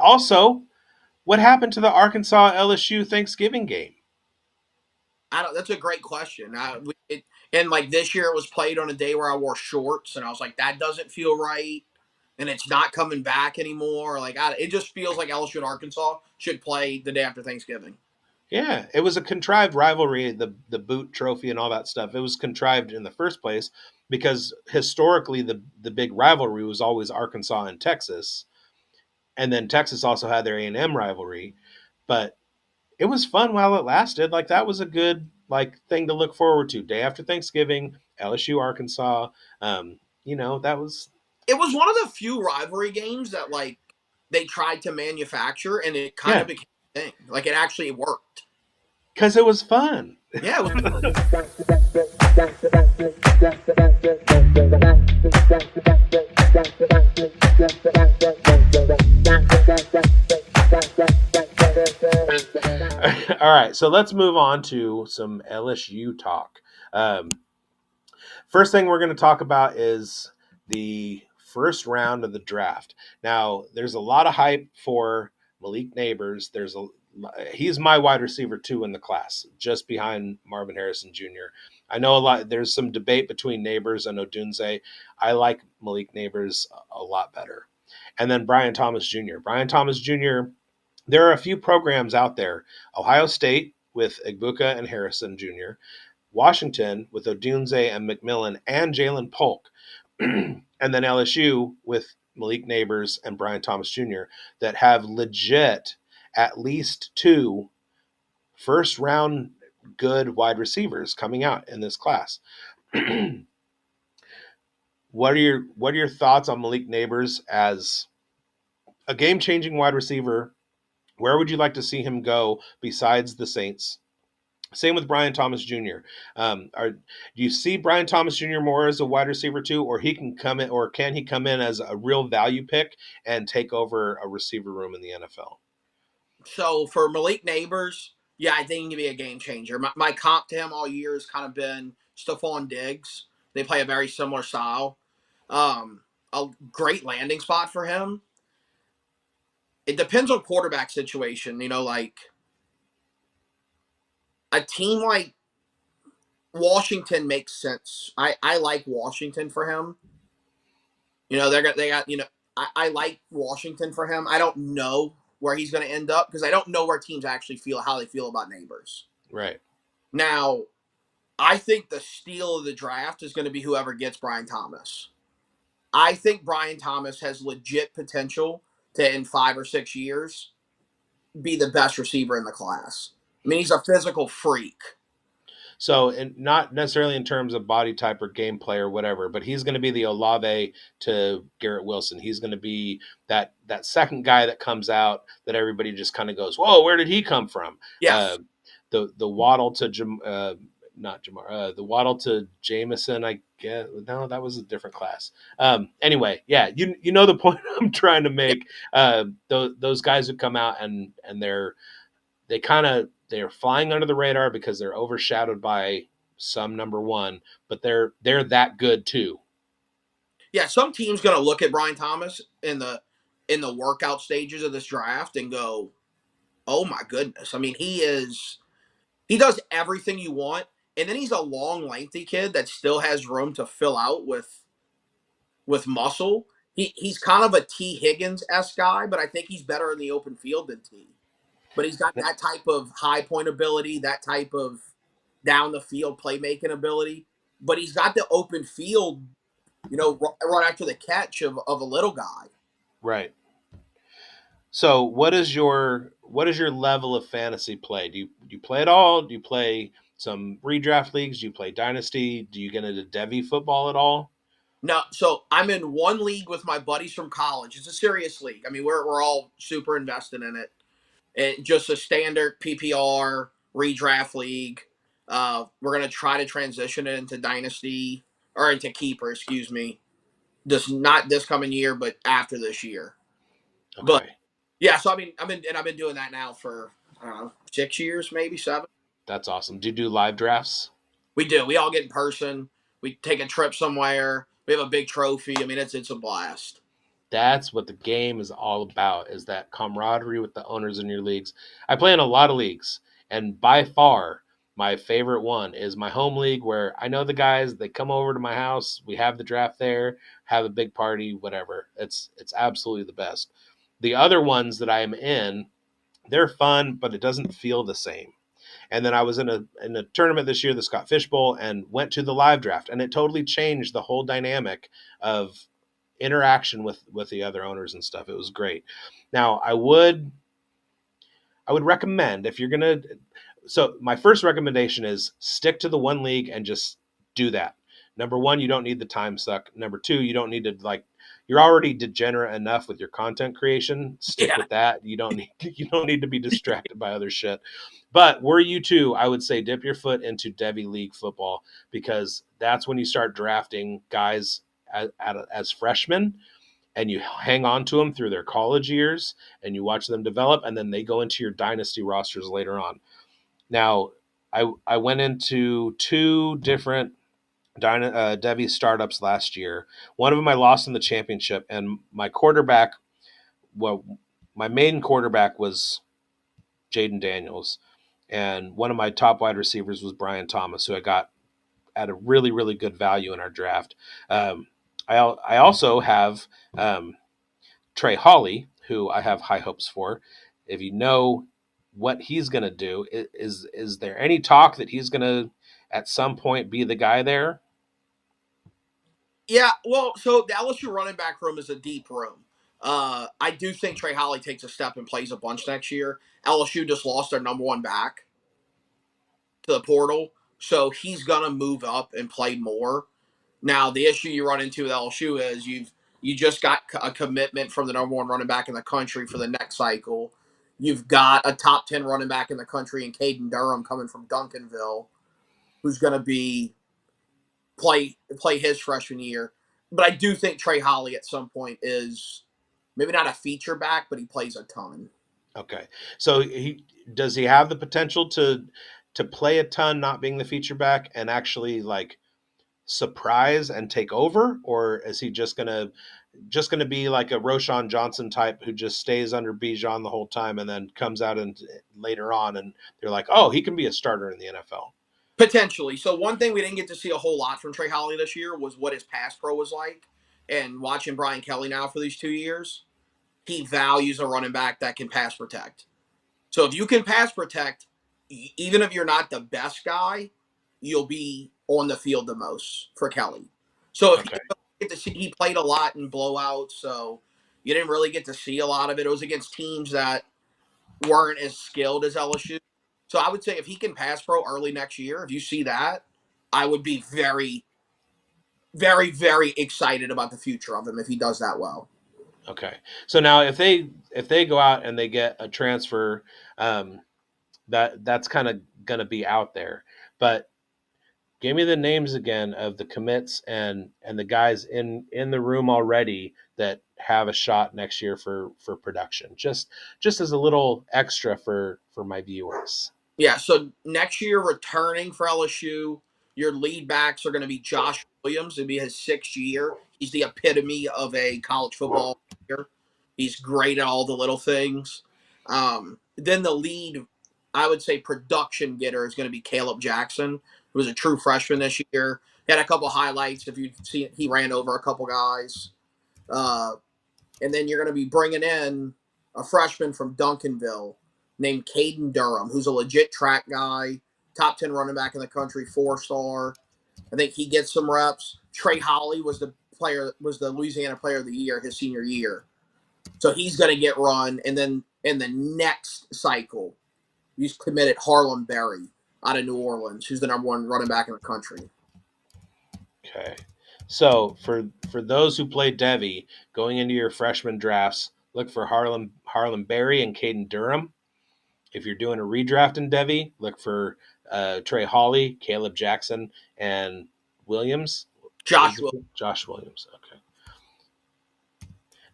also, what happened to the Arkansas LSU Thanksgiving game? I don't. That's a great question. And like this year, it was played on a day where I wore shorts, and I was like, that doesn't feel right, and it's not coming back anymore. Like, it just feels like LSU and Arkansas should play the day after Thanksgiving. Yeah, it was a contrived rivalry, the boot trophy and all that stuff. It was contrived in the first place because historically the big rivalry was always Arkansas and Texas, and then Texas also had their A&M rivalry. But it was fun while it lasted. Like that was a good like thing to look forward to. Day after Thanksgiving, LSU Arkansas. That was It was one of the few rivalry games that like they tried to manufacture, and it kind yeah, of became a thing. Like it actually worked. because it was fun. Yeah, it was. All right, so let's move on to some LSU talk. Um, First thing we're going to talk about is the first round of the draft. Now, there's a lot of hype for Malik Neighbors. He's my wide receiver two in the class, just behind Marvin Harrison Jr. I know a lot. There's some debate between Neighbors and Odunze. I like Malik Neighbors a lot better. And then Brian Thomas Jr. Brian Thomas Jr. There are a few programs out there. Ohio State with Egbuka and Harrison Jr. Washington with Odunze and McMillan and Jalen Polk, and then LSU with Malik Neighbors and Brian Thomas Jr. that have legit at least two first round good wide receivers coming out in this class. What are your thoughts on Malik Neighbors as a game changing wide receiver? Where would you like to see him go besides the Saints? Same with Brian Thomas Jr. Do you see Brian Thomas Jr. more as a wide receiver too, or he can come in, or can he come in as a real value pick and take over a receiver room in the NFL? So for Malik Neighbors, yeah, I think he can be a game changer. My comp to him all year has kind of been Stephon Diggs. They play a very similar style. Um, a great landing spot for him. It depends on quarterback situation. Like a team like Washington makes sense. I like Washington for him. They got. I like Washington for him. I don't know where he's going to end up because I don't know where teams actually feel how they feel about Neighbors. Right. Now, I think the steal of the draft is going to be whoever gets Brian Thomas. I think Brian Thomas has legit potential to, in 5 or 6 years, be the best receiver in the class. I mean, he's a physical freak. So, and not necessarily in terms of body type or gameplay or whatever, but he's going to be the Olave to Garrett Wilson. He's going to be that second guy that comes out that everybody just kind of goes, "Whoa, where did he come from?" Uh, Yes. the Waddle to not Jamar, the Waddle to Jameson. I guess no, that was a different class. Anyway, yeah, you know the point I'm trying to Yeah. make. Those guys who come out and they're flying under the radar because they're overshadowed by some number one, but they're that good too. Yeah, some team's going to look at Brian Thomas in the workout stages of this draft and go, "Oh my goodness." I mean, he does everything you want, and then he's a long, lengthy kid that still has room to fill out with muscle. He's kind of a T Higgins esque guy, but I think he's better in the open field than T. But he's got that type of high point ability, that type of down the field playmaking ability. But he's got the open field, run after the catch of a little guy. Right. So what is your level of fantasy play? Do you play it all? Do you play some redraft leagues? Do you play dynasty? Do you get into Devy football at all? No, so I'm in one league with my buddies from college. It's a serious league. I mean, we're all super invested in it. Just a standard PPR redraft league. We're gonna try to transition it into dynasty or into keeper, excuse me. This not this coming year, but after this year. But Okay. yeah, so I've been doing that now for I don't know 6 years, maybe 7. That's awesome. Do you do live drafts? We do. We all get in person. We take a trip somewhere. We have a big trophy. I mean, it's a blast. That's what the game is all about, is that camaraderie with the owners in your leagues. I play in a lot of leagues, and by far my favorite one is my home league, where I know the guys. They come over to my house, we have the draft there, have a big party, whatever. It's absolutely the best. The other ones that I am in, they're fun, but it doesn't feel the same. And then I was in a tournament this year, the Scott Fish Bowl, and went to the live draft, and it totally changed the whole dynamic of interaction with the other owners and stuff. It was great. Now, I would recommend, if you're gonna, so my first recommendation is stick to the one league and just do that. Number one, you don't need the time suck. Number two, you don't need to, like, you're already degenerate enough with your content creation. Stick Yeah. with that. You don't need to be distracted by other shit. But were you too, I would say dip your foot into Devy League football, because that's when you start drafting guys as freshmen, and you hang on to them through their college years, and you watch them develop, and then they go into your dynasty rosters later on. Now, I went into two different Devy startups last year. One of them I lost in the championship, and my quarterback, well, my main quarterback was Jaden Daniels, and one of my top wide receivers was Brian Thomas, who I got at a really, really good value in our draft. I also have Trey Hawley, who I have high hopes for. If you know what he's going to do, is there any talk that he's going to at some point be the guy there? Yeah, well, so the LSU running back room is a deep room. I do think Trey Holly takes a step and plays a bunch next year. LSU just lost their number one back to the portal, so he's gonna move up and play more. Now, the issue you run into with LSU is you just got a commitment from the number one running back in the country for the next cycle. You've got a top 10 running back in the country in Caden Durham coming from Duncanville, who's going to be play his freshman year. But I do think Trey Holly at some point is maybe not a feature back, but he plays a ton. Okay, so he have the potential to play a ton, not being the feature back, and actually like surprise and take over, or is he just gonna be like a Roshan Johnson type who just stays under Bijan the whole time and then comes out and later on and they're like, oh, he can be a starter in the NFL. Potentially. So one thing we didn't get to see a whole lot from Trey Holly this year was what his pass pro was like. And watching Brian Kelly now for these 2 years, he values a running back that can pass protect. So if you can pass protect, even if you're not the best guy, you'll be on the field the most for Kelly. So if you Okay. get to see, he played a lot in blowouts, so you didn't really get to see a lot of it. It was against teams that weren't as skilled as LSU. So I would say if he can pass pro early next year, if you see that, I would be very, very, very excited about the future of him if he does that well. Okay. So now if they go out and they get a transfer, um, that's kind of gonna be out there. But give me the names again of the commits and the guys in the room already that have a shot next year for production. Just as a little extra for my viewers. Yeah, so next year returning for LSU, your lead backs are going to be Josh Williams. It'll be his 6th year. He's the epitome of a college football player. He's great at all the little things. Then the lead, I would say, production getter is going to be Caleb Jackson, who was a true freshman this year. He had a couple highlights. If you see it, he ran over a couple guys. Uh, and then you're going to be bringing in a freshman from Duncanville named Caden Durham, who's a legit track guy, top 10 running back in the country, 4-star. I think he gets some reps. Trey Holly was the Louisiana Player of the Year his senior year, so he's going to get run. And then in the next cycle, he's committed Harlem Berry out of New Orleans, who's the number one running back in the country. Okay. So for those who play Devy going into your freshman drafts, look for Harlem Berry and Caden Durham. If you're doing a redraft in Devy, look for Trey Hawley, Caleb Jackson, and Williams. What was Josh it? Will. Josh Williams. Okay.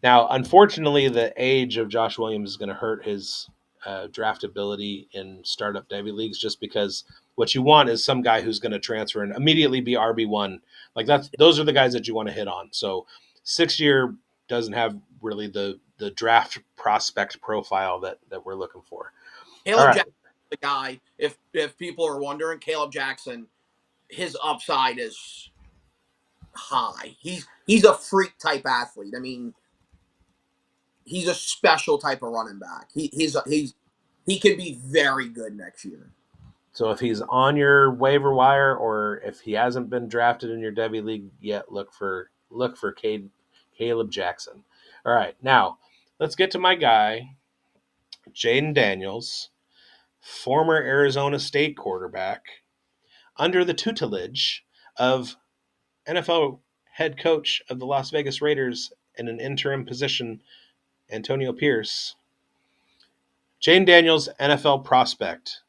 Now, unfortunately, the age of Josh Williams is going to hurt his draftability in startup Devy leagues, just because what you want is some guy who's going to transfer and immediately be RB1. Like those are the guys that you want to hit on. So 6 year doesn't have really the draft prospect profile that we're looking for. All Caleb right. Jackson, the guy. If people are wondering, Caleb Jackson, his upside is high. He's a freak type athlete. I mean, he's a special type of running back. He can be very good next year. So if he's on your waiver wire or if he hasn't been drafted in your Devy league yet, look for Caleb Jackson. All right, now let's get to my guy, Jaden Daniels, former Arizona State quarterback, under the tutelage of NFL head coach of the Las Vegas Raiders in an interim position, Antonio Pierce. Jaden Daniels, NFL prospect.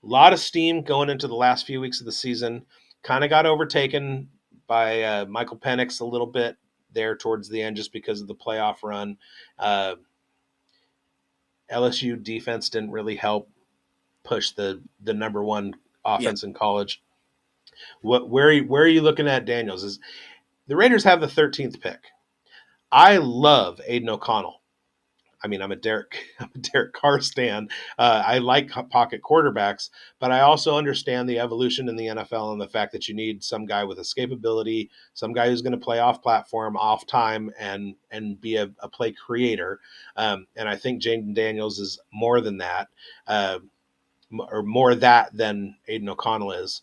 A lot of steam going into the last few weeks of the season. Kind of got overtaken by Michael Penix a little bit there towards the end just because of the playoff run. Uh, LSU defense didn't really help push the number one Yeah, offense in college. Where are you looking at Daniels? Is the Raiders have the 13th pick? I love Aiden O'Connell. I mean, I'm a Derek Carr stan. I like pocket quarterbacks, but I also understand the evolution in the NFL and the fact that you need some guy with escapability, some guy who's going to play off platform, off time, and be a play creator. And I think Jaden Daniels is more than that, uh, or more that than Aiden O'Connell is.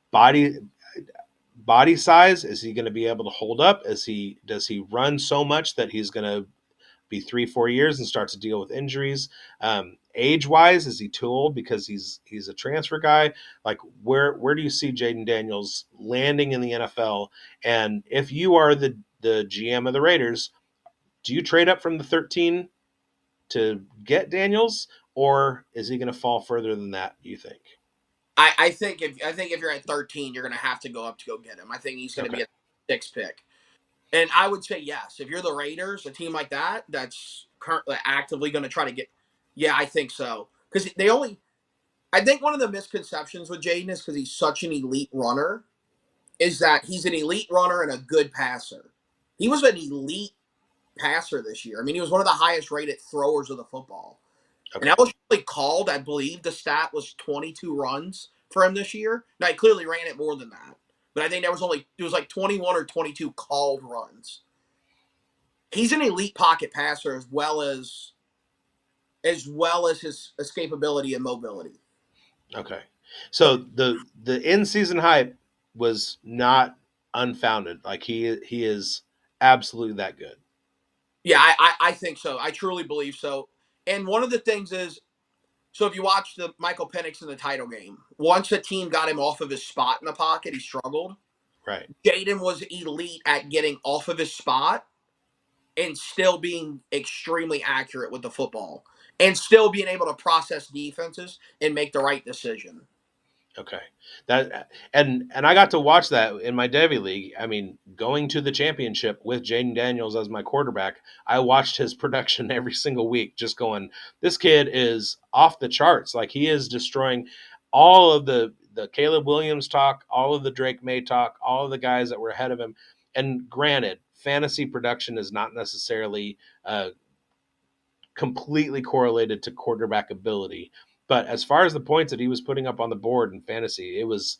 Body body size, is he going to be able to hold up? Does he run so much that he's going to be 3-4 years and start to deal with injuries? Age wise, is he too old because he's a transfer guy? Like where do you see Jaden Daniels landing in the NFL? And if you are the GM of the Raiders, do you trade up from the 13 to get Daniels, or is he going to fall further than that? You think? I think if you're at 13, you're going to have to go up to go get him. I think he's going to Okay. be a sixth pick. And I would say yes. If you're the Raiders, a team like that, that's currently actively going to try to get. Yeah, I think so. Because they only. I think one of the misconceptions with Jaden is because he's such an elite runner, is that he's an elite runner and a good passer. He was an elite passer this year. I mean, he was one of the highest rated throwers of the football. And Okay. that was really called. I believe the stat was 22 runs for him this year. Now he clearly ran it more than that, but I think it was like 21 or 22 called runs. He's an elite pocket passer as well as his escapability and mobility. Okay. So the in season hype was not unfounded. Like he is absolutely that good. Yeah, I think so. I truly believe so. And one of the things is, so if you watch the Michael Penix in the title game, once a team got him off of his spot in the pocket, he struggled. Right. Jaden was elite at getting off of his spot and still being extremely accurate with the football and still being able to process defenses and make the right decision. Okay. That and I got to watch that in my Devy league. I mean, going to the championship with Jaden Daniels as my quarterback, I watched his production every single week, just going, this kid is off the charts. Like he is destroying all of the Caleb Williams talk, all of the Drake May talk, all of the guys that were ahead of him. And granted, fantasy production is not necessarily completely correlated to quarterback ability. But as far as the points that he was putting up on the board in fantasy, it was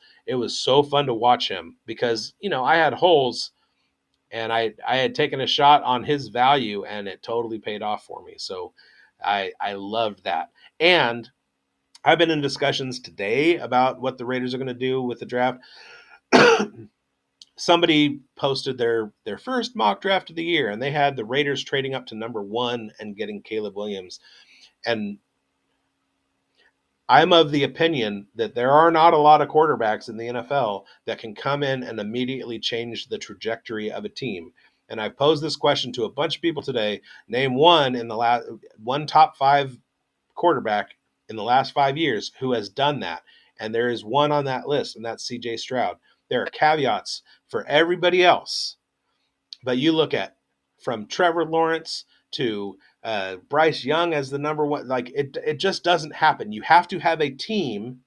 so fun to watch him because I had holes and I had taken a shot on his value and it totally paid off for me. So I loved that. And I've been in discussions today about what the Raiders are going to do with the draft. Somebody posted their first mock draft of the year and they had the Raiders trading up to number 1 and getting Caleb Williams. And I'm of the opinion that there are not a lot of quarterbacks in the NFL that can come in and immediately change the trajectory of a team. And I've posed this question to a bunch of people today. Name one top 5 quarterback in the last 5 years who has done that. And there is one on that list, and that's CJ Stroud. There are caveats for everybody else. But you look at from Trevor Lawrence to Bryce Young as the number one, like it just doesn't happen. You have to have a team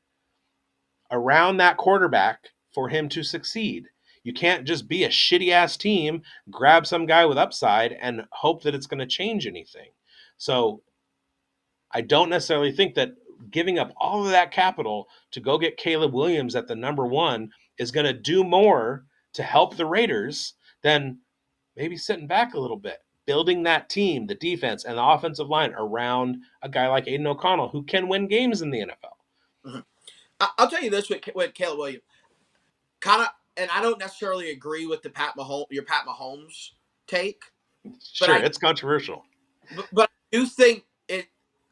around that quarterback for him to succeed. You can't just be a shitty ass team, grab some guy with upside, and hope that it's going to change anything. So I don't necessarily think that giving up all of that capital to go get Caleb Williams at the number one is going to do more to help the Raiders than maybe sitting back a little bit, building that team, the defense, and the offensive line around a guy like Aiden O'Connell who can win games in the NFL. Mhm. I'll tell you this with Caleb Williams, kind of, and I don't necessarily agree with your Pat Mahomes take, but Sure, it's controversial. I do think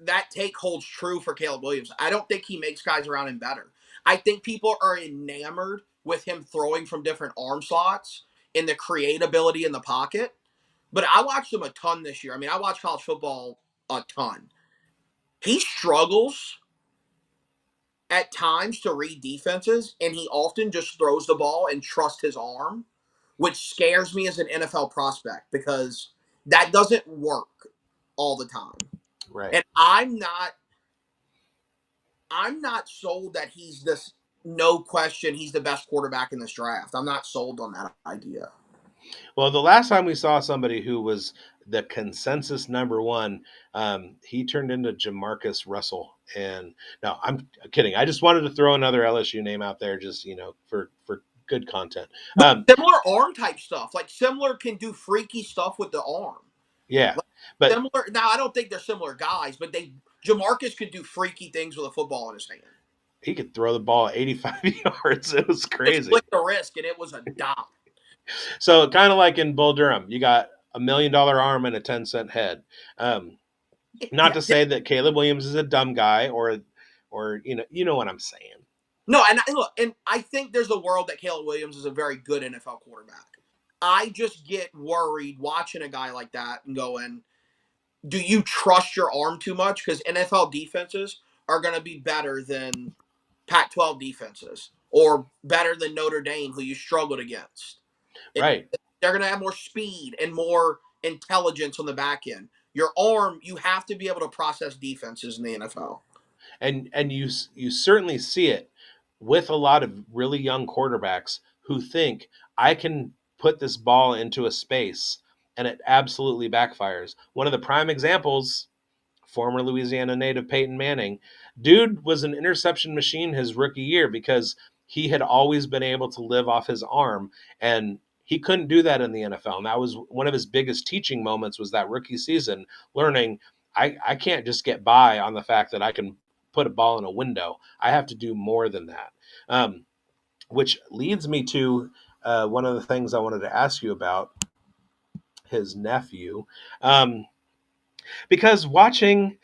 that take holds true for Caleb Williams. I don't think he makes guys around him better. I think people are enamored with him throwing from different arm slots and the creatability in the pocket. But I watched him a ton this year. I mean, I watch college football a ton. He struggles at times to read defenses, and he often just throws the ball and trusts his arm, which scares me as an NFL prospect because that doesn't work all the time. Right. And I'm not sold that he's this no question he's the best quarterback in this draft. I'm not sold on that idea. Well, the last time we saw somebody who was the consensus number one, he turned into Jamarcus Russell. And no, I'm kidding. I just wanted to throw another LSU name out there, just for good content. But similar arm type stuff. Like similar can do freaky stuff with the arm. Yeah, Like but similar now I don't think they're similar guys, but Jamarcus could do freaky things with a football in his hand. he could throw the ball 85 yards. It was Just crazy. flick the wrist and it was a dot. So kind of like in Bull Durham, you got $1 million arm and a 10-cent head. Um, Not Yeah. to say that Caleb Williams is a dumb guy or you know what I'm saying. No, and look, and I think there's a world that Caleb Williams is a very good NFL quarterback. I just get worried watching a guy like that and going, do you trust your arm too much? Because NFL defenses are going to be better than Pac-12 defenses or better than Notre Dame, who you struggled against. It, Right. they're going to have more speed and more intelligence on the back end. Your arm, you have to be able to process defenses in the NFL. And you certainly see it with a lot of really young quarterbacks who think I can put this ball into a space and it absolutely backfires. One of the prime examples, former Louisiana native Peyton Manning, dude was an interception machine his rookie year because he had always been able to live off his arm, and he couldn't do that in the NFL. And that was one of his biggest teaching moments, was that rookie season, learning I can't just get by on the fact that I can put a ball in a window. I have to do more than that. Which leads me to one of the things I wanted to ask you about his nephew. Um, because watching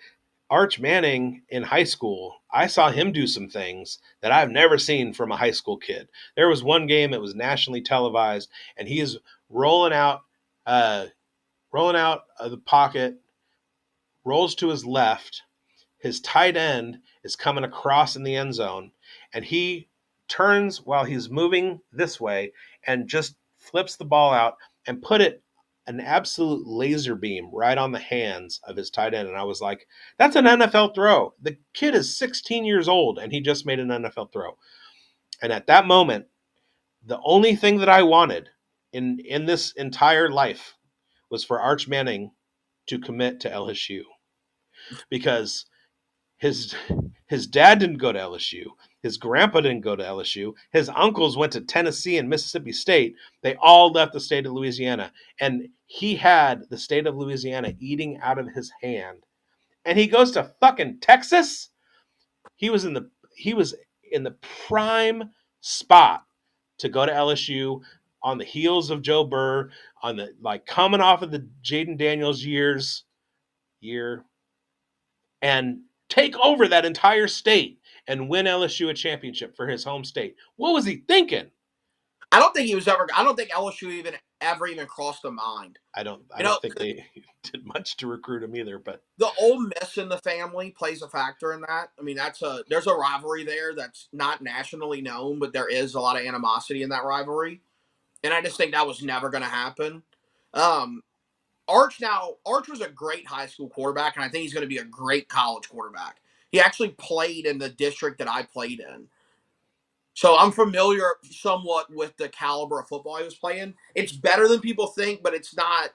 Arch Manning in high school, I saw him do some things that I've never seen from a high school kid. There was one game that was nationally televised, and he is rolling out, uh, rolling out of the pocket, rolls to his left. His tight end is coming across in the end zone, and he turns while he's moving this way and just flips the ball out and put it an absolute laser beam right on the hands of his tight end. And I was like, that's an NFL throw. The kid is 16 years old and he just made an NFL throw. And at that moment, the only thing that I wanted in this entire life was for Arch Manning to commit to LSU, because his his dad didn't go to LSU. His grandpa didn't go to LSU. His uncles went to Tennessee and Mississippi State. They all left the state of Louisiana. And he had the state of Louisiana eating out of his hand. And he goes to fucking Texas? He was in the prime spot to go to LSU on the heels of Joe Burr, on the like coming off of the Jaden Daniels year and take over that entire state and win LSU a championship for his home state. What was he thinking? I don't think LSU ever even crossed a mind. I You know, don't think they did much to recruit him either, but the Ole Miss in the family plays a factor in that. I mean, there's a rivalry there that's not nationally known, but there is a lot of animosity in that rivalry, and I just think that was never going to happen. Um, Arch was a great high school quarterback, and I think he's going to be a great college quarterback. He actually played in the district that I played in. So I'm familiar somewhat with the caliber of football he was playing. It's better than people think, but it's not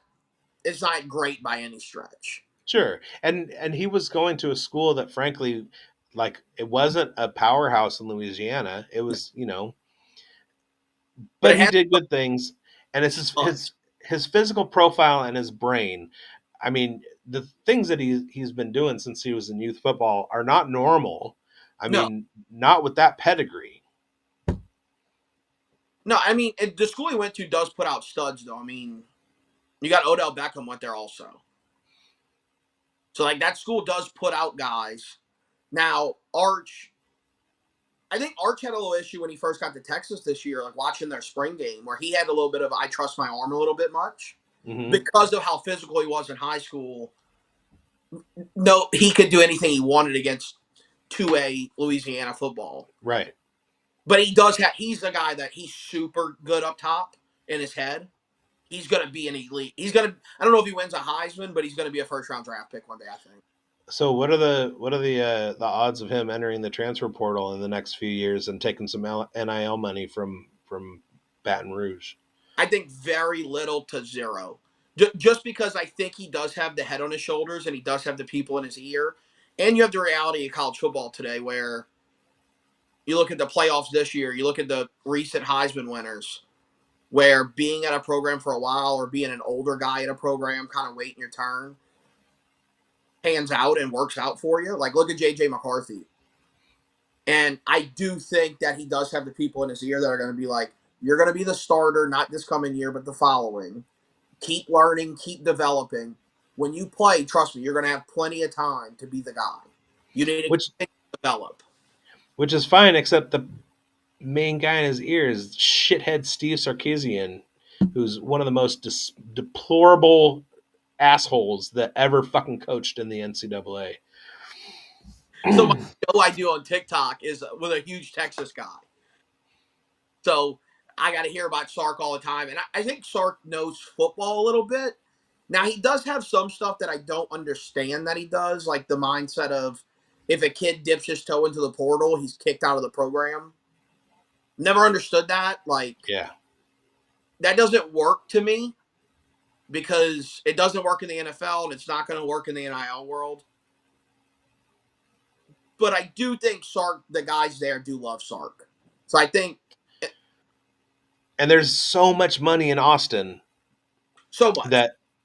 great by any stretch. Sure. And he was going to a school that frankly, like, it wasn't a powerhouse in Louisiana. It was, But but it he has did good things, and it's studs. his physical profile and his brain. I mean, the things that he's been doing since he was in youth football are not normal. I No, mean, not with that pedigree. no. I mean, the school he went to does put out studs, though. I mean, you got Odell Beckham went there also. So like that school does put out guys. Now Arch, I think Arch had a little issue when he first got to Texas this year, like watching their spring game, where he had a little bit of I trust my arm a little bit much Hmm. because of how physical he was in high school. No, he could do anything he wanted against 2A Louisiana football. Right. But he does have. He's a guy that he's super good up top in his head. He's gonna be an elite. He's gonna. I don't know if he wins a Heisman, but he's gonna be a first round draft pick one day. I think. So what are the odds of him entering the transfer portal in the next few years and taking some NIL money from Baton Rouge? I think very little to zero. Just because I think he does have the head on his shoulders and he does have the people in his ear. And you have the reality of college football today where you look at the playoffs this year, you look at the recent Heisman winners, where being at a program for a while or being an older guy at a program, kind of waiting your turn, pans out and works out for you. Like, look at J.J. McCarthy. And I do think that he does have the people in his ear that are going to be like, you're going to be the starter, not this coming year, but the following. Keep learning, keep developing. When you play, trust me, you're going to have plenty of time to be the guy. You need to Which continue to develop. which is fine, except the main guy in his ear is shithead Steve Sarkisian, who's one of the most deplorable assholes that ever fucking coached in the NCAA. So my show I do on TikTok is with a huge Texas guy. So I got to hear about Sark all the time, and I think Sark knows football a little bit. Now he does have some stuff that I don't understand that he does, like the mindset of if a kid dips his toe into the portal, he's kicked out of the program. Never understood that. Like Yeah. that doesn't work to me because it doesn't work in the NFL and it's not going to work in the NIL world. But I do think Sark, the guys there, do love Sark. So I think And there's so much money in Austin so much.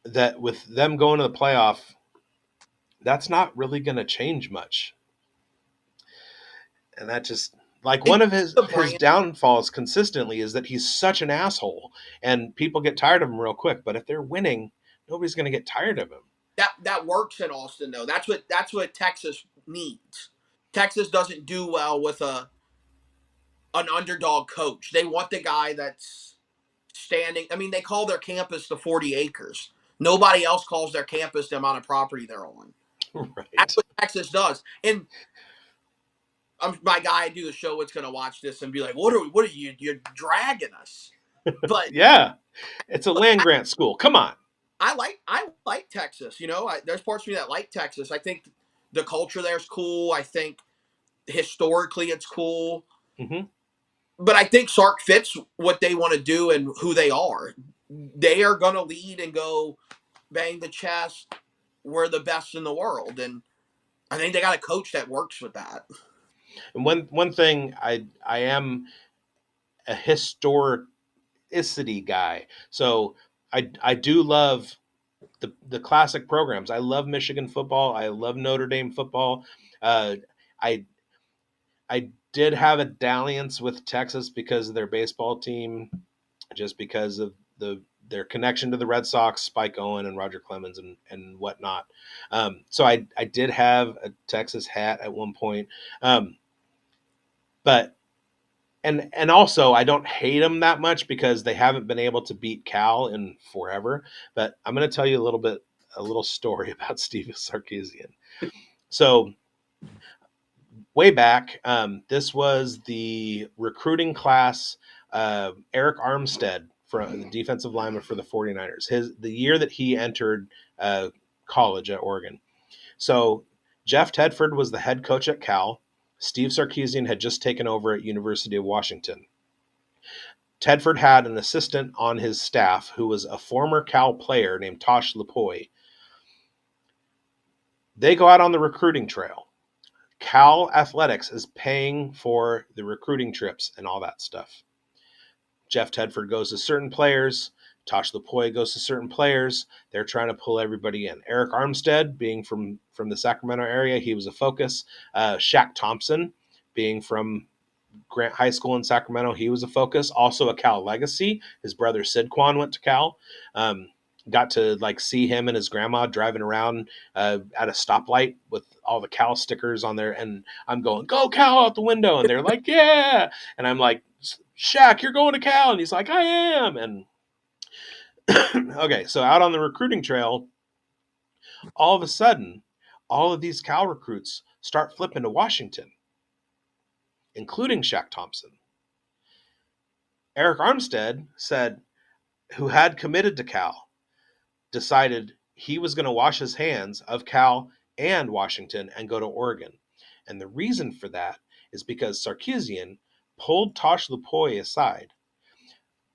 that with them going to the playoff, that's not really going to change much. And that just, like, It's one of his the his brand downfalls consistently is that he's such an asshole, and people get tired of him real quick. But if they're winning, nobody's going to get tired of him. that works in Austin though. That's what Texas needs. Texas doesn't do well with an underdog coach. They want the guy that's standing. I mean, they call their campus the 40 acres. Nobody else calls their campus the amount of property they're on. That's Right. what Texas does. And my guy I do the show is going to watch this and be like, what are you? You're dragging us." But Yeah. It's a land grant school. Come on. I like Texas. There's parts of me that like Texas. I think the culture there is cool. I think historically it's cool. Hmm. But I think Sark fits what they want to do and who they are. They are going to lead and go bang the chest. We're the best in the world, and I think they got a coach that works with that. And one thing, I am a historicity guy, so I do love the classic programs. I love Michigan football. I love Notre Dame football. Uh, I I did have a dalliance with Texas because of their baseball team, just because of their connection to the Red Sox, Spike Owen and Roger Clemens and whatnot. So I did have a Texas hat at one point, but and also I don't hate them that much because they haven't been able to beat Cal in forever. But I'm going to tell you a little story about Steve Sarkisian. So way back, this was the recruiting class. Eric Armstead, from the defensive lineman for the 49ers, the year that he entered college at Oregon. So Jeff Tedford was the head coach at Cal. Steve Sarkisian had just taken over at University of Washington. Tedford had an assistant on his staff who was a former Cal player named Tosh Lupoi. They go out on the recruiting trail. Cal Athletics is paying for the recruiting trips and all that stuff. Jeff Tedford goes to certain players. Tosh Lupoi goes to certain players. They're trying to pull everybody in. Eric Armstead, being from the Sacramento area, he was a focus. Shaq Thompson, being from Grant High School in Sacramento, he was a focus. Also a Cal legacy. His brother Sidquan went to Cal. Got to like see him and his grandma driving around at a stoplight with all the Cal stickers on there, and I'm going, "Go Cal!" out the window, and they're like, "Yeah!" And I'm like, "Shaq, you're going to Cal," and he's like, "I am." And okay, so out on the recruiting trail, all of a sudden, all of these Cal recruits start flipping to Washington, including Shaq Thompson. Eric Armstead said, who had committed to Cal, decided he was going to wash his hands of Cal and Washington and go to Oregon. And the reason for that is because Sarkisian pulled Tosh Lupoi aside,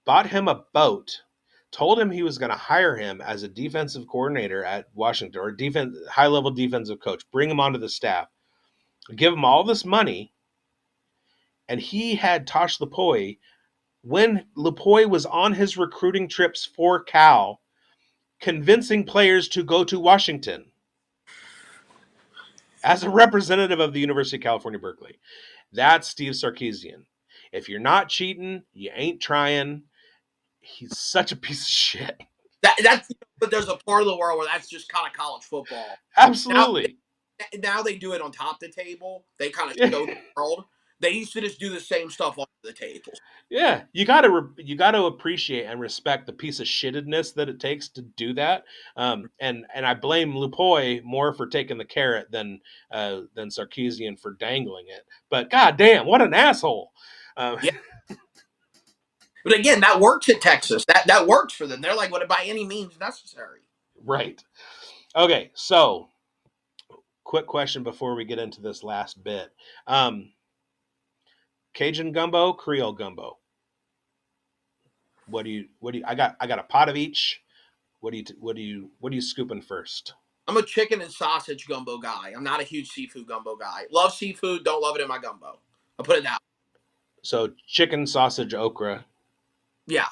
bought him a boat, told him he was going to hire him as a defensive coordinator at Washington or high level defensive coach, bring him onto the staff, give him all this money. And he had Tosh Lupoi, when Lupoi was on his recruiting trips for Cal, convincing players to go to Washington as a representative of the University of California, Berkeley. That's Steve Sarkisian. If you're not cheating, you ain't trying. He's such a piece of shit. That's but there's a part of the world where that's just kind of college football. Now Absolutely. now they do it on top of the table. They kind of show the world. They used to just do the same stuff on the table. Yeah, you gotta appreciate and respect the piece of shittedness that it takes to do that. And I blame Lupoi more for taking the carrot than Sarkisian for dangling it. But goddamn, what an asshole! Yeah, but again, that works at Texas. That works for them. They're like, "What by any means necessary." Right. Okay, so quick question before we get into this last bit. Cajun gumbo, Creole gumbo. What do you I got a pot of each. What are you scooping first? I'm a chicken and sausage gumbo guy. I'm not a huge seafood gumbo guy. Love seafood, don't love it in my gumbo. I'll put it that So chicken, sausage, okra, way. Yeah.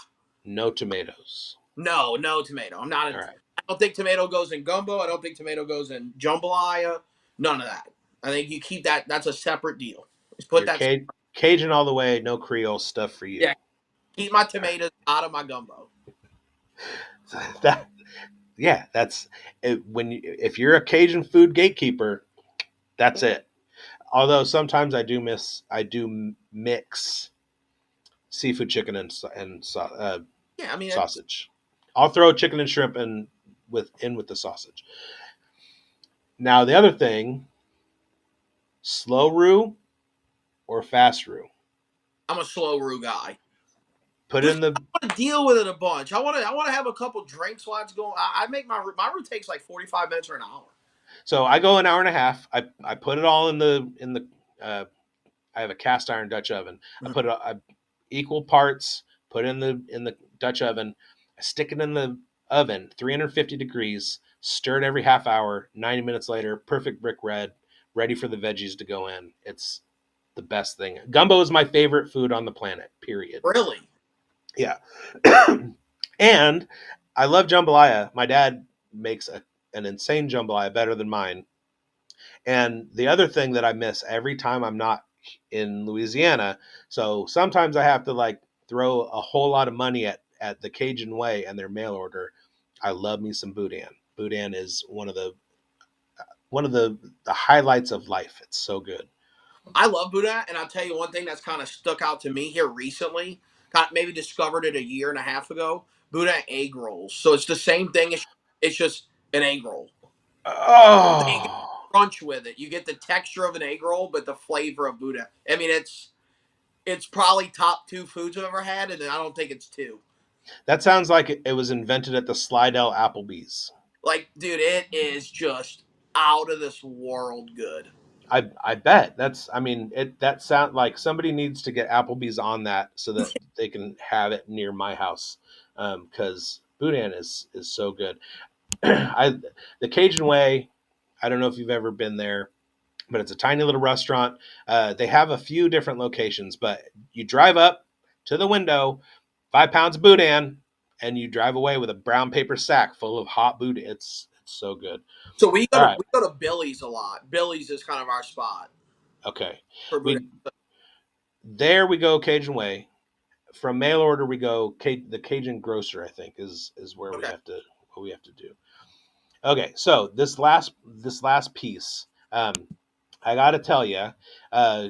no tomatoes. No tomato. I'm not. All right. I don't think tomato goes in gumbo. I don't think tomato goes in jambalaya. None of that. I think you keep that. That's a separate deal. Just put You're that. Cajun all the way, no Creole stuff for Yeah. you. Keep my All tomatoes out of my gumbo. right. That yeah, that's it, if you're a Cajun food gatekeeper, that's it. Although sometimes I do mix seafood, chicken, and Yeah. I mean, sausage. I'll throw chicken and shrimp with the sausage. Now the other thing, slow roux or fast roux. I'm a slow roux guy. Put Just in the I want to deal with it a bunch. I want to have a couple drinks while it's going. I make my roux takes like 45 minutes or an hour. so I go an hour and a half. I put it all in the uh, I have a cast iron Dutch oven. I put it equal parts. Put it in the Dutch oven. I stick it in the oven, 350 degrees. Stir it every half hour. 90 minutes later, perfect brick red, ready for the veggies to go in. It's the best thing. Gumbo is my favorite food on the planet. Period. Really? Yeah. And I love jambalaya. My dad makes an insane jambalaya, better than mine. And the other thing that I miss every time I'm not in Louisiana, so sometimes I have to like throw a whole lot of money at the Cajun Way and their mail order. I love me some boudin. Boudin is one of the highlights of life. It's so good. I love Buddha, and I'll tell you one thing that's kind of stuck out to me here recently. Maybe discovered it a year and a half ago. Buddha egg rolls. So it's the same thing. It's just an egg roll. So you get Oh, crunch with it. You get the texture of an egg roll, but the flavor of Buddha. I mean, it's probably top two foods I've ever had, and I don't think it's two. that sounds like it was invented at the Slidell Applebee's. Like, dude, it is just out of this world good. I bet that's. I mean, it that sound like somebody needs to get Applebee's on that so that they can have it near my house, because boudin is so good. I the Cajun Way. I don't know if you've ever been there, but it's a tiny little restaurant. They have a few different locations, but you drive up to the window, 5 pounds of boudin, and you drive away with a brown paper sack full of hot boudin. It's so good. So we go All to right, we go to Billy's a lot. Billy's is kind of our spot okay. for boudin. We There we go Cajun Way. From mail order we go the Cajun Grocer. I think is where we Okay. have to what we have to do. Okay, so this last piece, I got to tell you, uh,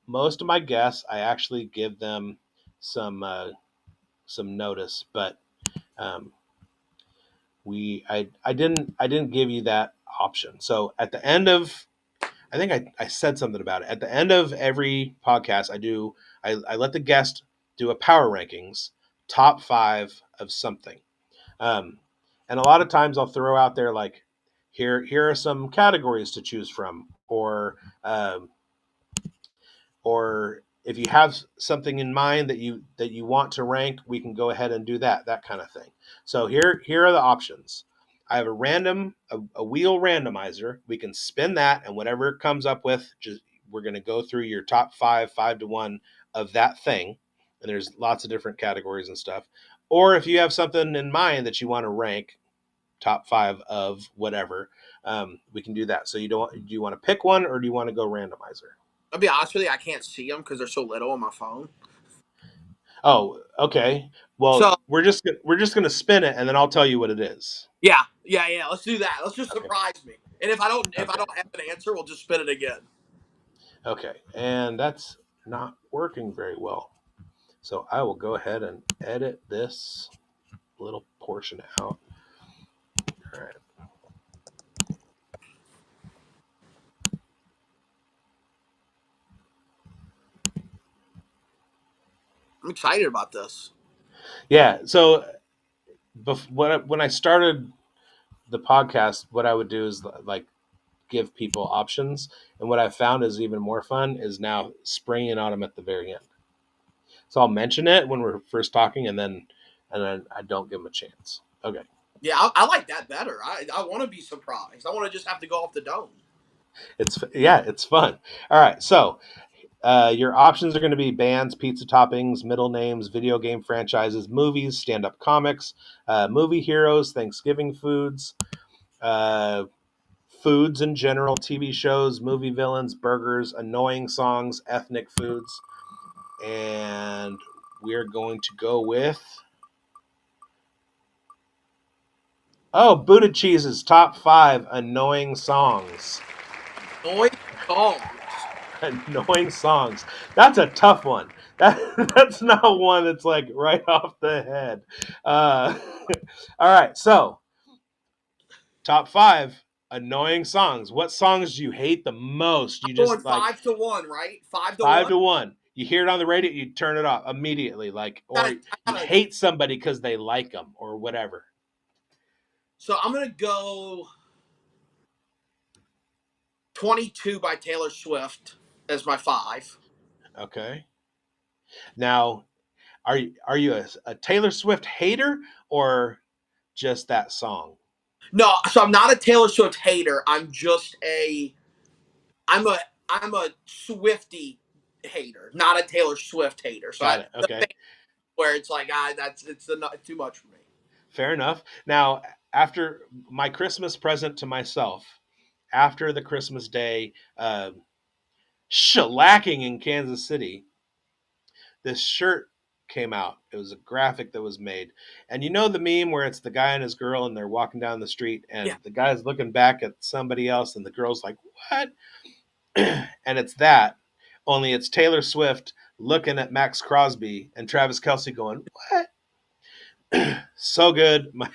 most of my guests I actually give them some uh, some notice, but um, I didn't give you that option. So at the end of I think I said something about it. At the end of every podcast, I let the guest do a power rankings, top five of something. Um, and a lot of times I'll throw out there like, here are some categories to choose from, or if you have something in mind that you want to rank, we can go ahead and do that kind of thing. So here are the options. I have a wheel randomizer. We can spin that, and whatever it comes up with, just we're going to go through your top 5 to 1 of that thing, and there's lots of different categories and stuff. Or if you have something in mind that you want to rank, top 5 of whatever, we can do that. So do you want to pick one, or do you want to go randomizer? I'll be honest with you, I can't see them because they're so little on my phone. Oh, okay. Well, So we're just gonna spin it, and then I'll tell you what it is. yeah, yeah, yeah. Let's do that. Let's just Okay. surprise me. And if I Okay. don't have an answer, we'll just spin it again. Okay. And that's not working very well. So I will go ahead and edit this little portion out. All right. I'm excited about this. Yeah. So when I started the podcast, what I would do is like give people options, and what I found is even more fun is now springing on them at the very end. So I'll mention it when we're first talking, and then I don't give them a chance. Okay. Yeah, I like that better. I want to be surprised. I want to just have to go off the dome. It's fun. All right, so your options are going to be bands, pizza toppings, middle names, video game franchises, movies, stand-up comics, movie heroes, Thanksgiving foods, uh, foods in general, TV shows, movie villains, burgers, annoying songs, ethnic foods, and we're going to go with Buddha Cheese's top 5 annoying songs. Annoying songs. Annoying songs. That's a tough one. That's not one that's like right off the head. Uh, all right, so top 5 annoying songs. What songs do you hate the most? I'm You going just like 5 to 1, right? 5 to 1. 5 to 1. You hear it on the radio, you turn it off immediately, like, or I you gotta. hate somebody because they like them or whatever. So I'm gonna go 22 by Taylor Swift as my five. Okay. Now, are you a Taylor Swift hater or just that song? No, so I'm not a Taylor Swift hater. I'm a I'm a Swifty hater, not a Taylor Swift hater. So Got it. the Okay. thing where it's like too much for me. Fair enough. Now, after my Christmas present to myself, after the Christmas Day shellacking in Kansas City, this shirt came out. It was a graphic that was made. And you know the meme where it's the guy and his girl and they're walking down the street Yeah, and the guy's looking back at somebody else and the girl's like, "What?" And it's that. Only it's Taylor Swift looking at Max Crosby and Travis Kelsey going, "What?" So good. My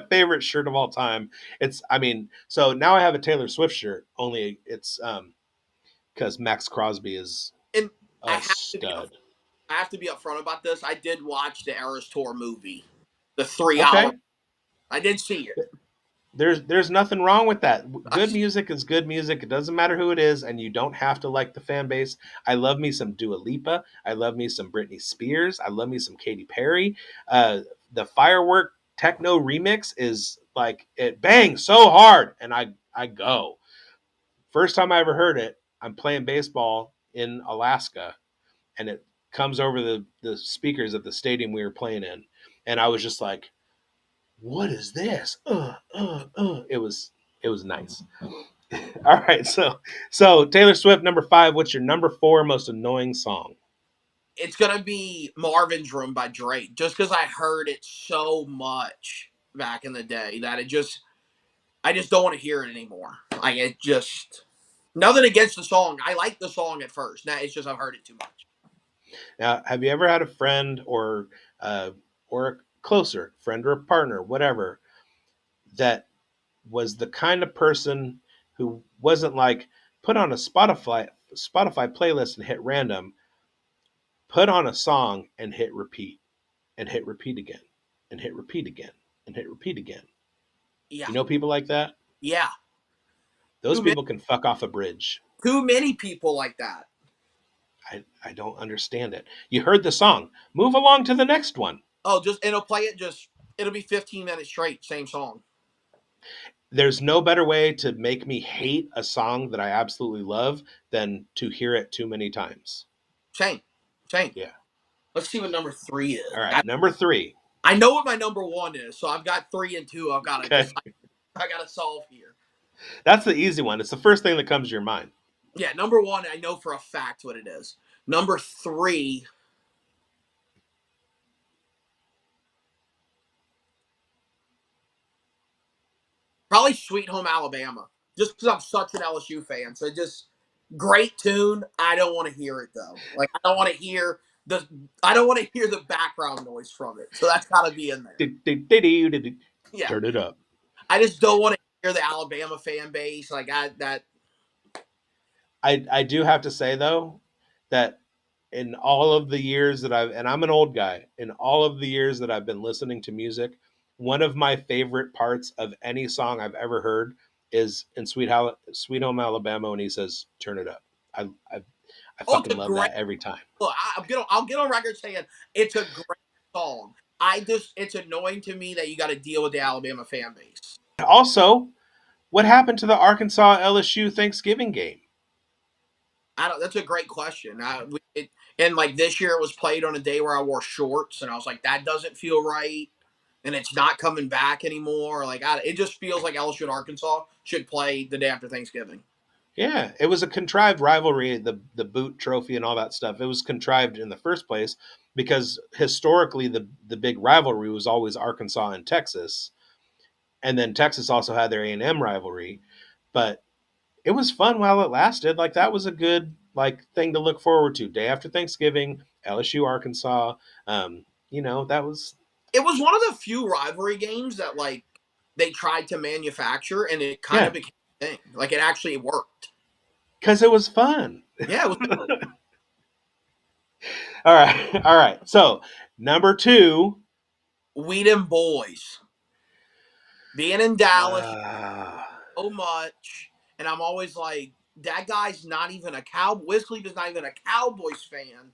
favorite shirt of all time. So now I have a Taylor Swift shirt, only it's because Max Crosby is and I a have to be stud. I have to be upfront about this. I did watch the Eras Tour movie, the 3 hour. Okay. I did see it. There's nothing wrong with that. I, Good music is good music. It doesn't matter who it is, and you don't have to like the fan base. I love me some Dua Lipa. I love me some Britney Spears. I love me some Katy Perry. The Firework Techno remix is like it bangs so hard, and I go. First time I ever heard it, I'm playing baseball in Alaska, and it comes over the speakers at the stadium we were playing in, and I was just like, what is this? It was nice. All right, so Taylor Swift number 5. What's your number 4 most annoying song? it's gonna be Marvin's Room by Drake, just because I heard it so much back in the day that I just don't want to hear it anymore. Like it just nothing against the song. I like the song at first. Now it's just I've heard it too much. Now, have you ever had a friend or a closer friend or a partner, whatever, that was the kind of person who wasn't like put on a Spotify playlist and hit random, put on a song and hit repeat and hit repeat again and hit repeat again and hit repeat again. Yeah, You know people like that? yeah. Those Too many, people can fuck off a bridge. too many people like that. I don't understand it. You heard the song. Move along to the next one. Oh, just it'll play it. Just it'll be 15 minutes straight, same song. There's no better way to make me hate a song that I absolutely love than to hear it too many times. Same, same. Yeah. Let's see what number three is. All right. Number 3. I know what my number one is, so I've got 3 and 2. I've got to Okay. decide. I got to solve here. That's the easy one. It's the first thing that comes to your mind. Yeah, number one, I know for a fact what it is. Number three, probably Sweet Home Alabama, just because I'm such an LSU fan. So just great tune. I don't want to hear it though. Like I don't want to hear the I don't want to hear the background noise from it. So that's got to be in there. Yeah, Turn it up. I just don't want to hear the Alabama fan base. Like I that I do have to say though that in all of the years that and I'm an old guy, in all of the years that I've been listening to music, one of my favorite parts of any song I've ever heard is in Sweet Home Alabama when he says "Turn it up." I I, I oh, it's fucking a love great. that every time. Look, I'll get on record saying it's a great song. It's annoying to me that you got to deal with the Alabama fan base. Also, what happened to the Arkansas LSU Thanksgiving game? I don't. That's a great question. And like this year, it was played on a day where I wore shorts, and I was like, that doesn't feel right, and it's not coming back anymore. Like, it just feels like LSU and Arkansas should play the day after Thanksgiving. Yeah, it was a contrived rivalry, the boot trophy and all that stuff. It was contrived in the first place because historically the big rivalry was always Arkansas and Texas, and then Texas also had their A&M rivalry, but it was fun while it lasted. Like that was a good like thing to look forward to. Day after Thanksgiving, LSU Arkansas. That was It was one of the few rivalry games that like they tried to manufacture, and it kind yeah, of became a thing. Like it actually worked. because it was fun. Yeah, it was All right, all right. So number 2. Whedon boys being in Dallas Uh, so much, and I'm always like, that guy's not even a cow. Wiz Khalifa's not even a Cowboys fan,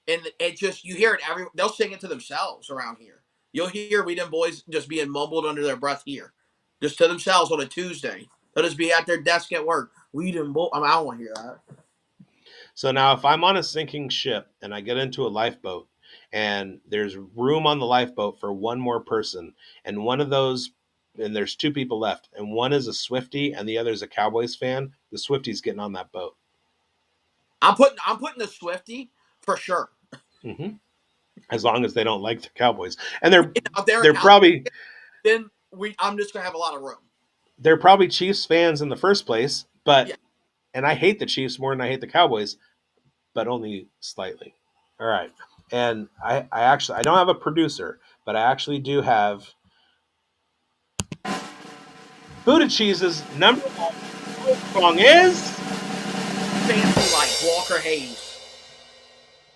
and it just you hear it every. They'll sing it to themselves around here. You'll hear We Them Boys just being mumbled under their breath here, just to themselves on a Tuesday. They'll just be at their desk at work. We Them Boys. I don't want to hear that. So now, if I'm on a sinking ship and I get into a lifeboat and there's room on the lifeboat for one more person, and one of those, and there's 2 people left, and one is a Swiftie and the other is a Cowboys fan, the Swiftie's getting on that boat. I'm putting the Swifty for sure. hmm As long as they don't like the Cowboys, and they're If they're a they're Cowboy, probably then I'm just gonna have a lot of room. they're probably Chiefs fans in the first place, but Yeah, and I hate the Chiefs more than I hate the Cowboys, but only slightly. All right, and I don't have a producer, but I actually do have Buddha Cheese's number 1 song is Fancy Like Walker Hayes.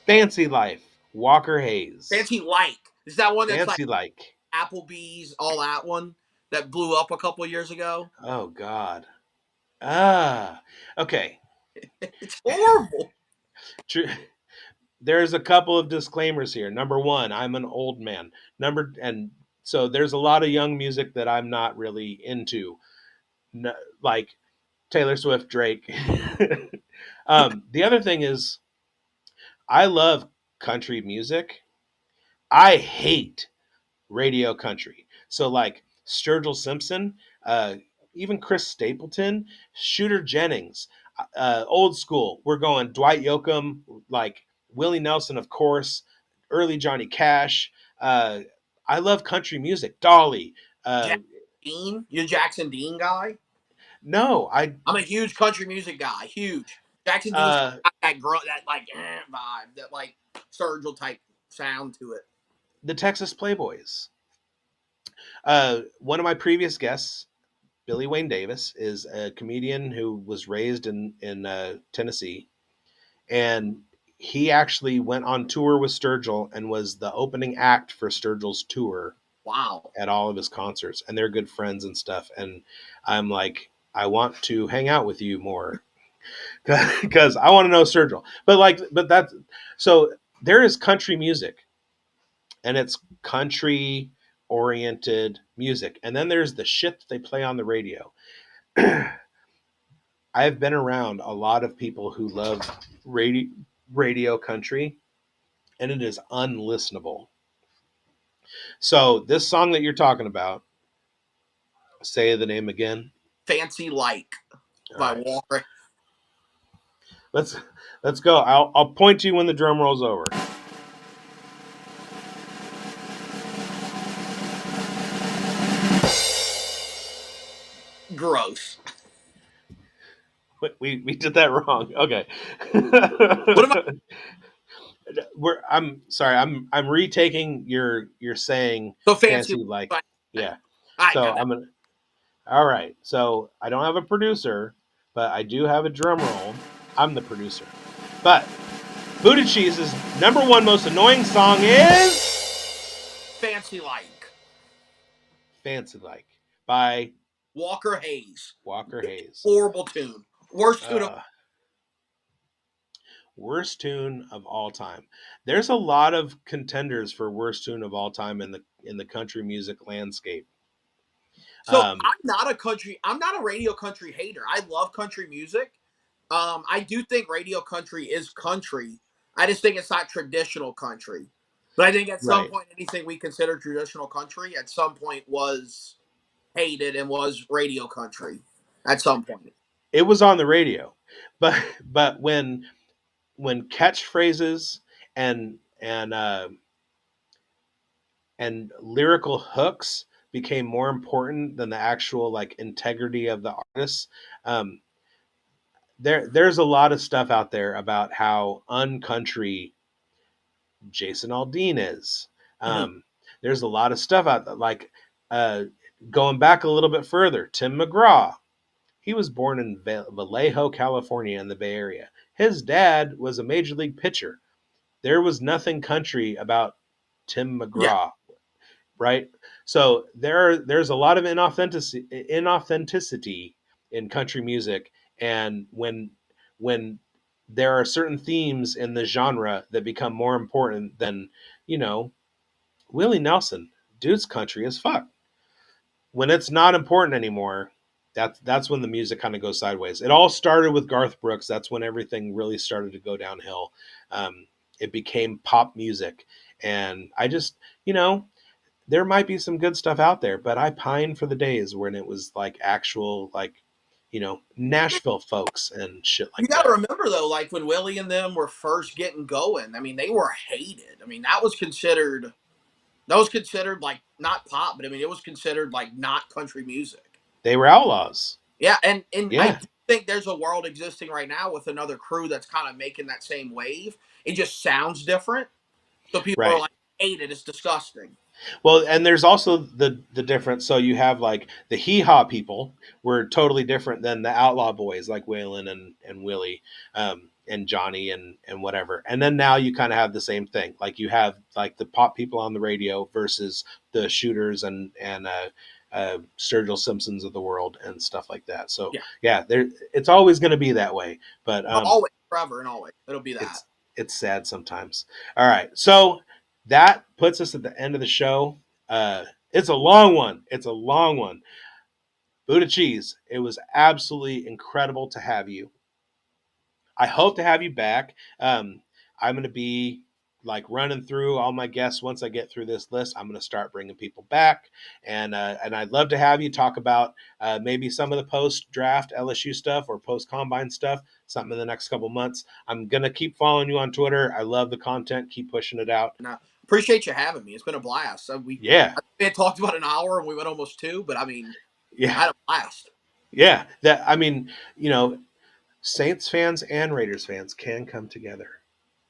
Fancy Life, Walker Hayes. Fancy Like is that one that's like Fancy Like. Applebee's, all that one. that blew up a couple years ago. Oh God. Ah. Okay. It's horrible. True. There's a couple of disclaimers here. Number one, I'm an old man. And so there's a lot of young music that I'm not really into, no, like Taylor Swift, Drake. The other thing is, I love country music. I hate radio country. So like Sturgill Simpson, uh, even Chris Stapleton, Shooter Jennings, old school. We're going Dwight Yoakam, like Willie Nelson, of course, early Johnny Cash. Uh, I love country music. Dolly. Uh, Jackson Dean, you a Jackson Dean guy? no, I I'm a huge country music guy. Huge. Jackson Dean's uh, got that that like vibe, that like Sturgill type sound to it. the Texas Playboys. One of my previous guests, Billy Wayne Davis, is a comedian who was raised in Tennessee, and he actually went on tour with Sturgill and was the opening act for Sturgill's tour Wow. at all of his concerts. And they're good friends and stuff. And I'm like, I want to hang out with you more because I want to know Sturgill. But that's so there is country music, and it's country oriented music, and then there's the shit that they play on the radio. I've been around a lot of people who love radio, radio country, and it is unlistenable. So this song that you're talking about, say the name again. Fancy Like All by right, Walker. let's let's go. I'll point to you when the drum rolls over. Gross. We did that wrong. Okay. What am I? I'm sorry. I'm retaking your saying So Fancy fancy like, Like. Okay. yeah. I So got that. I'm gonna. All right. So I don't have a producer, but I do have a drum roll. I'm the producer. But Booty Cheese's number one most annoying song is Fancy Like. Fancy Like by Walker Hayes. Walker Hayes. Horrible tune. Worst tune of Uh, Worst tune of all time. There's a lot of contenders for worst tune of all time in the country music landscape. So Um, I'm not a radio country hater. I love country music. I do think radio country is country. I just think it's not traditional country. But I think at some right. point anything we consider traditional country at some point was hated and was radio country at some point. It was on the radio, but when catchphrases and lyrical hooks became more important than the actual like integrity of the artists. Um, there's a lot of stuff out there about how uncountry Jason Aldean is. Mhm. There's a lot of stuff out there, like uh, going back a little bit further. Tim McGraw, he was born in Vallejo, California, in the Bay Area. His dad was a major league pitcher. There was nothing country about Tim Yeah. McGraw, right? So there's a lot of inauthenticity in country music, and when there are certain themes in the genre that become more important than, you know, Willie Nelson, dude's country as fuck. When it's not important anymore, that's when the music kind of goes sideways. It all started with Garth Brooks. That's when everything really started to go downhill. It became pop music, and I just, you know, there might be some good stuff out there, but I pine for the days when it was like actual, like, you know, Nashville folks and shit You like got to that. remember though, like when Willie and them were first getting going, I mean, they were hated. I mean, that was considered like not pop, but I mean, it was considered like not country music. They were outlaws. Yeah, and I Yeah, do think there's a world existing right now with another crew that's kind of making that same wave. It just sounds different, so people are right. like, hate it. It's disgusting. Well, and there's also the difference. So you have like the hee haw people were totally different than the outlaw boys like Waylon and Willie, and Johnny and whatever. And then now you kind of have the same thing. Like you have like the pop people on the radio versus the shooters Sturgill Simpsons of the world and stuff like that. So Yeah. yeah, it's always going to be that way. But Always, forever, and always. It'll be that. it's sad sometimes. All right, so that puts us at the end of the show. It's a long one. It's a long one. Buddha Cheese, it was absolutely incredible to have you. I hope to have you back. I'm going to be like running through all my guests. Once I get through this list, I'm going to start bringing people back, and I'd love to have you talk about maybe some of the post draft LSU stuff or post combine stuff. Something in the next couple months. I'm going to keep following you on Twitter. I love the content. Keep pushing it out. And I appreciate you having me. It's been a blast. Yeah, We had talked about an hour and we went almost 2, but I mean, yeah, I had a blast. yeah. That I mean, Saints fans and Raiders fans can come together.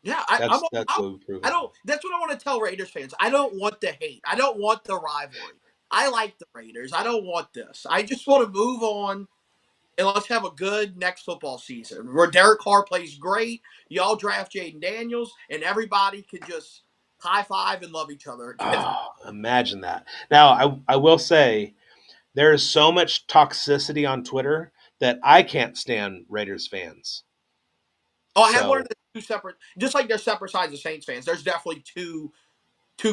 Yeah, That's what we've proven. I don't. That's what I want to tell Raiders fans. I don't want the hate. I don't want the rivalry. I like the Raiders. I don't want this. I just want to move on and let's have a good next football season where Derek Carr plays great. Y'all draft Jaden Daniels, and everybody can just high five and love each other again. Oh, imagine that. Now, I will say there is so much toxicity on Twitter that I can't stand Raiders fans. Oh, I have So, one of the two separate, just like there's separate sides of Saints fans. There's definitely two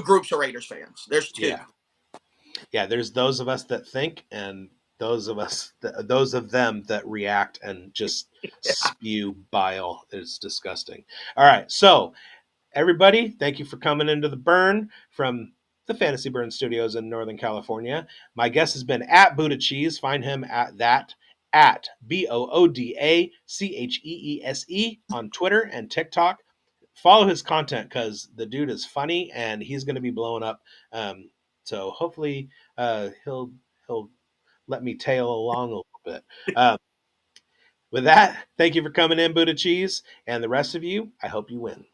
groups of Raiders fans. There's two. yeah, there's those of us that think, and those of them that react and just spew bile. It's disgusting. All right, so everybody, thank you for coming into the Burn from the Fantasy Burn Studios in Northern California. My guest has been at Buddha Cheese. Find him at BOODACHEESE on Twitter and TikTok. Follow his content because the dude is funny and he's going to be blowing up. So hopefully he'll let me tail along a little bit. With that, thank you for coming in, Buddha Cheese, and the rest of you, I hope you win.